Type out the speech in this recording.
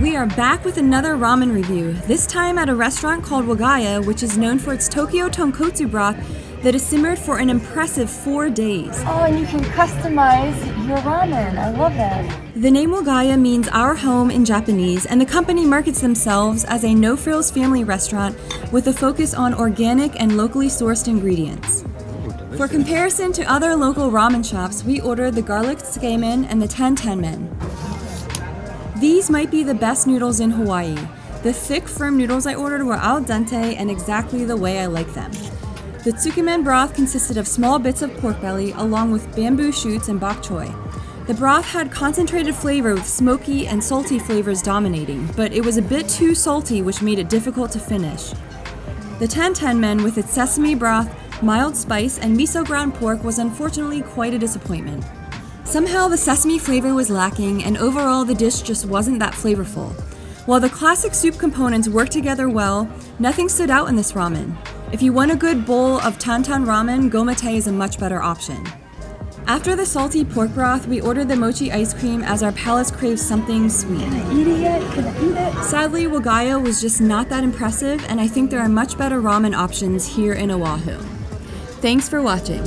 We are back with another ramen review, this time at a restaurant called Wagaya, which is known for its Tokyo Tonkotsu broth that is simmered for an impressive 4 days. Oh, and you can customize your ramen. I love that. The name Wagaya means our home in Japanese, and the company markets themselves as a No-Frills family restaurant with a focus on organic and locally sourced ingredients. For comparison to other local ramen shops, we ordered the garlic tsukemen and the ten-ten-men. These might be the best noodles in Hawaii. The thick, firm noodles I ordered were al dente and exactly the way I like them. The tsukemen broth consisted of small bits of pork belly along with bamboo shoots and bok choy. The broth had concentrated flavor with smoky and salty flavors dominating, but it was a bit too salty, which made it difficult to finish. The ten-ten-men with its sesame broth, mild spice, and miso ground pork was unfortunately quite a disappointment. Somehow the sesame flavor was lacking, and overall the dish just wasn't that flavorful. While the classic soup components worked together well, nothing stood out in this ramen. If you want a good bowl of tantan ramen, gomate is a much better option. After the salty pork broth, we ordered the mochi ice cream as our palates craved something sweet. Can I eat it yet? Can I eat it? Sadly, Wagaya was just not that impressive, and I think there are much better ramen options here in Oahu. Thanks for watching.